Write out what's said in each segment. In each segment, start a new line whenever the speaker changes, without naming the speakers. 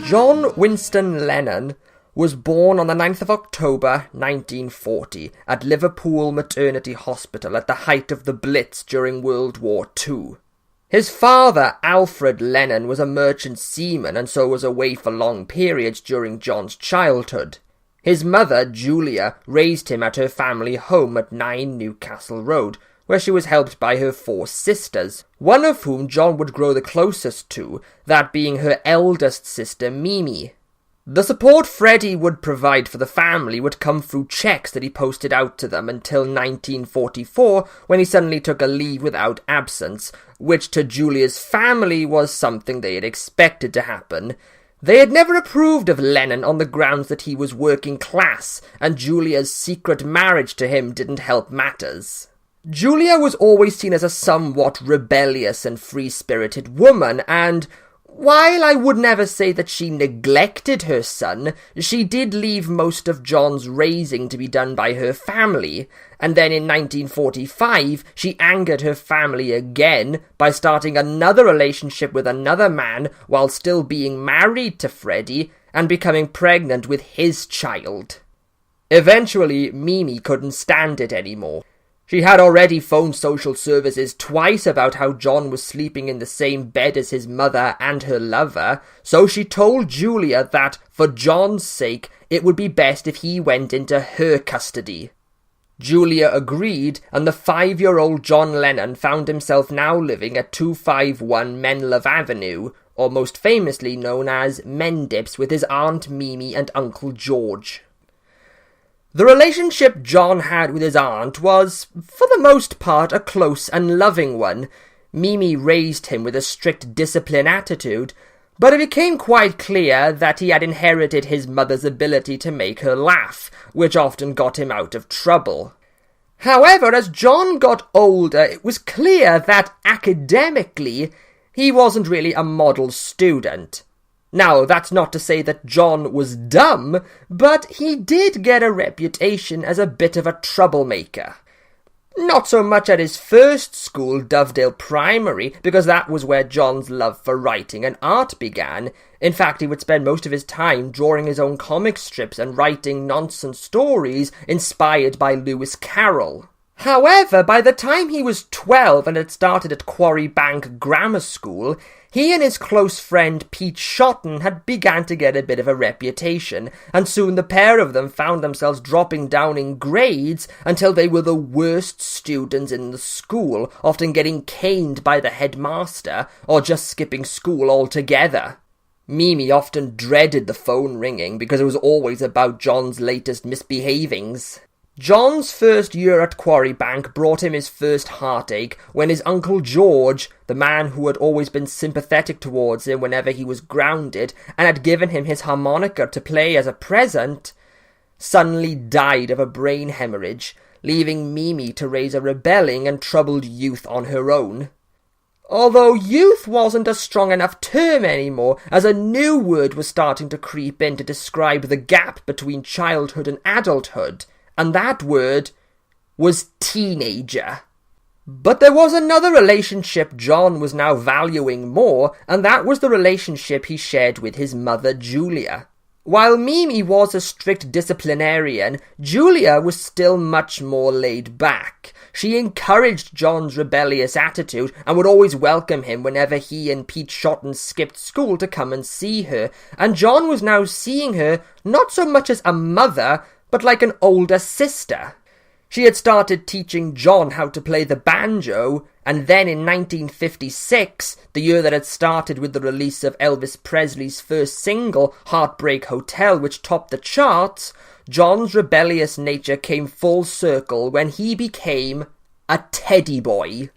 John Winston Lennon was born on the 9th of October 1940 at Liverpool Maternity Hospital at the height of the Blitz during World War II. His father, Alfred Lennon, was a merchant seaman and so was away for long periods during John's childhood. His mother, Julia, raised him at her family home at 9 Newcastle Road, where she was helped by her 4 sisters, one of whom John would grow the closest to, that being her eldest sister, Mimi. The support Freddie would provide for the family would come through cheques that he posted out to them until 1944, when he suddenly took a leave without absence, which to Julia's family was something they had expected to happen. They had never approved of Lennon on the grounds that he was working class, and Julia's secret marriage to him didn't help matters. Julia was always seen as a somewhat rebellious and free-spirited woman, and while I would never say that she neglected her son, she did leave most of John's raising to be done by her family, and then in 1945 she angered her family again by starting another relationship with another man while still being married to Freddie and becoming pregnant with his child. Eventually, Mimi couldn't stand it anymore. She had already phoned social services twice about how John was sleeping in the same bed as his mother and her lover, so she told Julia that, for John's sake, it would be best if he went into her custody. Julia agreed, and the 5-year-old John Lennon found himself now living at 251 Menlove Avenue, or most famously known as Mendips, with his Aunt Mimi and Uncle George. The relationship John had with his aunt was, for the most part, a close and loving one. Mimi raised him with a strict discipline attitude, but it became quite clear that he had inherited his mother's ability to make her laugh, which often got him out of trouble. However, as John got older, it was clear that academically he wasn't really a model student. Now, that's not to say that John was dumb, but he did get a reputation as a bit of a troublemaker. Not so much at his first school, Dovedale Primary, because that was where John's love for writing and art began. In fact, he would spend most of his time drawing his own comic strips and writing nonsense stories inspired by Lewis Carroll. However, by the time he was 12 and had started at Quarry Bank Grammar School, he and his close friend Pete Shotton had begun to get a bit of a reputation, and soon the pair of them found themselves dropping down in grades until they were the worst students in the school, often getting caned by the headmaster, or just skipping school altogether. Mimi often dreaded the phone ringing because it was always about John's latest misbehavings. John's first year at Quarry Bank brought him his first heartache when his Uncle George, the man who had always been sympathetic towards him whenever he was grounded and had given him his harmonica to play as a present, suddenly died of a brain hemorrhage, leaving Mimi to raise a rebelling and troubled youth on her own. Although youth wasn't a strong enough term anymore, as a new word was starting to creep in to describe the gap between childhood and adulthood, and that word was teenager. But there was another relationship John was now valuing more, and that was the relationship he shared with his mother Julia. While Mimi was a strict disciplinarian, Julia was still much more laid back. She encouraged John's rebellious attitude and would always welcome him whenever he and Pete Shotton skipped school to come and see her, and John was now seeing her not so much as a mother, but like an older sister. She had started teaching John how to play the banjo, and then in 1956, the year that had started with the release of Elvis Presley's first single, Heartbreak Hotel, which topped the charts, John's rebellious nature came full circle when he became a teddy boy.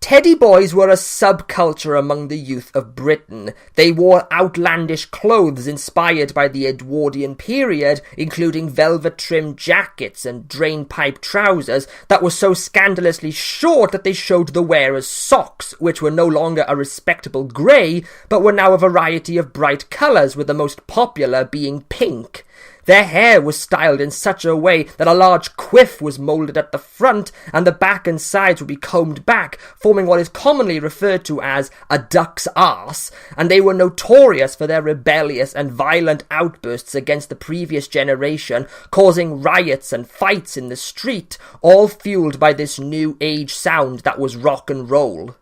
Teddy boys were a subculture among the youth of Britain. They wore outlandish clothes inspired by the Edwardian period, including velvet-trimmed jackets and drain-pipe trousers that were so scandalously short that they showed the wearer's socks, which were no longer a respectable grey, but were now a variety of bright colours, with the most popular being pink. Their hair was styled in such a way that a large quiff was moulded at the front, and the back and sides would be combed back, forming what is commonly referred to as a duck's arse, and they were notorious for their rebellious and violent outbursts against the previous generation, causing riots and fights in the street, all fueled by this new age sound that was rock and roll.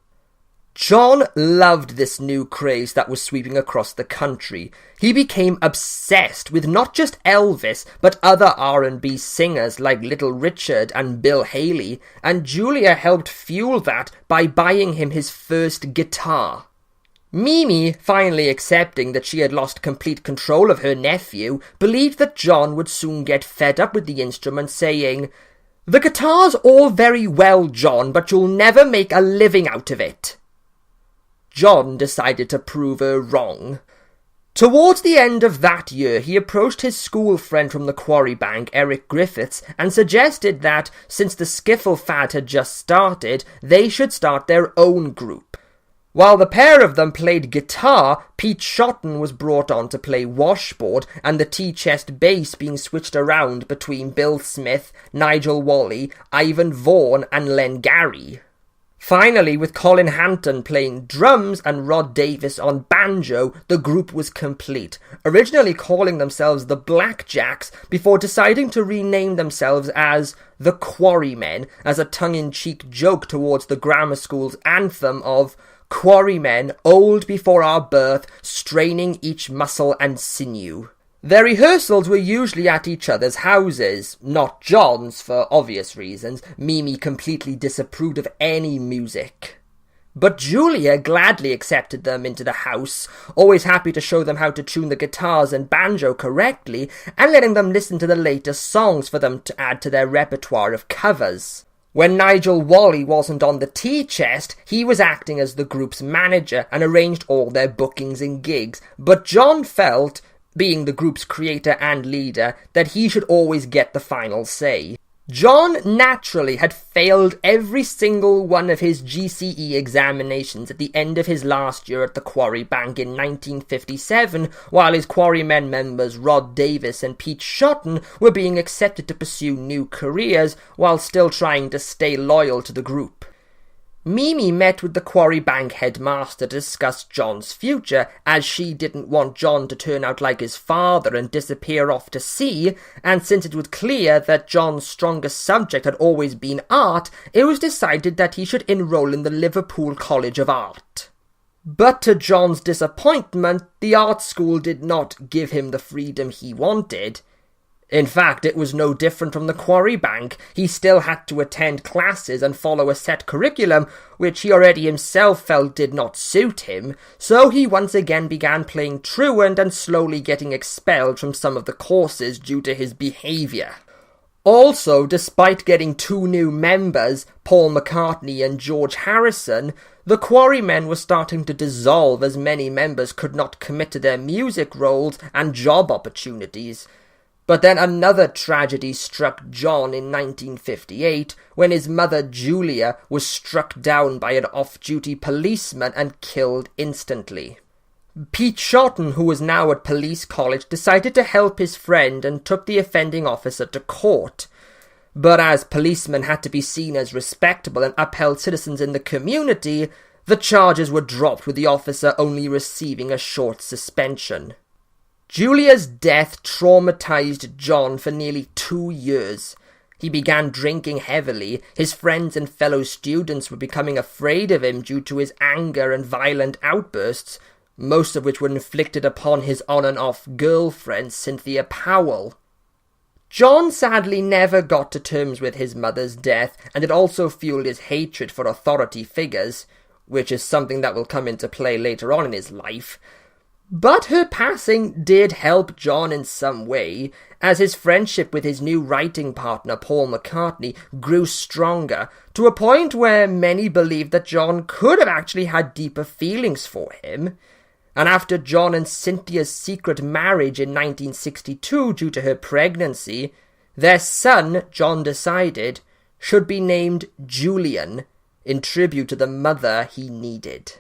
John loved this new craze that was sweeping across the country. He became obsessed with not just Elvis, but other R&B singers like Little Richard and Bill Haley, and Julia helped fuel that by buying him his first guitar. Mimi, finally accepting that she had lost complete control of her nephew, believed that John would soon get fed up with the instrument, saying, "The guitar's all very well, John, but you'll never make a living out of it." John decided to prove her wrong. Towards the end of that year, he approached his school friend from the Quarry Bank, Eric Griffiths, and suggested that, since the skiffle fad had just started, they should start their own group. While the pair of them played guitar, Pete Shotton was brought on to play washboard, and the tea-chest bass being switched around between Bill Smith, Nigel Walley, Ivan Vaughan, and Len Gary. Finally, with Colin Hanton playing drums and Rod Davis on banjo, the group was complete, originally calling themselves the Blackjacks before deciding to rename themselves as the Quarrymen, as a tongue-in-cheek joke towards the grammar school's anthem of "Quarrymen, old before our birth, straining each muscle and sinew." Their rehearsals were usually at each other's houses, not John's for obvious reasons. Mimi completely disapproved of any music. But Julia gladly accepted them into the house, always happy to show them how to tune the guitars and banjo correctly, and letting them listen to the latest songs for them to add to their repertoire of covers. When Nigel Walley wasn't on the tea chest, he was acting as the group's manager and arranged all their bookings and gigs, but John felt, being the group's creator and leader, that he should always get the final say. John naturally had failed every single one of his GCE examinations at the end of his last year at the Quarry Bank in 1957, while his Quarrymen members Rod Davis and Pete Shotton were being accepted to pursue new careers while still trying to stay loyal to the group. Mimi met with the Quarry Bank headmaster to discuss John's future, as she didn't want John to turn out like his father and disappear off to sea, and since it was clear that John's strongest subject had always been art, it was decided that he should enroll in the Liverpool College of Art. But to John's disappointment, the art school did not give him the freedom he wanted. In fact, it was no different from the Quarry Bank. He still had to attend classes and follow a set curriculum, which he already himself felt did not suit him, so he once again began playing truant and slowly getting expelled from some of the courses due to his behaviour. Also, despite getting 2 new members, Paul McCartney and George Harrison, the Quarrymen were starting to dissolve as many members could not commit to their music roles and job opportunities. But then another tragedy struck John in 1958 when his mother Julia was struck down by an off-duty policeman and killed instantly. Pete Shotton, who was now at police college, decided to help his friend and took the offending officer to court. But as policemen had to be seen as respectable and upheld citizens in the community, the charges were dropped, with the officer only receiving a short suspension. Julia's death traumatized John for nearly 2 years. He began drinking heavily. His friends and fellow students were becoming afraid of him due to his anger and violent outbursts, most of which were inflicted upon his on-and-off girlfriend, Cynthia Powell. John sadly never got to terms with his mother's death, and it also fueled his hatred for authority figures, which is something that will come into play later on in his life. But her passing did help John in some way, as his friendship with his new writing partner Paul McCartney grew stronger, to a point where many believed that John could have actually had deeper feelings for him. And after John and Cynthia's secret marriage in 1962 due to her pregnancy, their son, John decided, should be named Julian, in tribute to the mother he needed.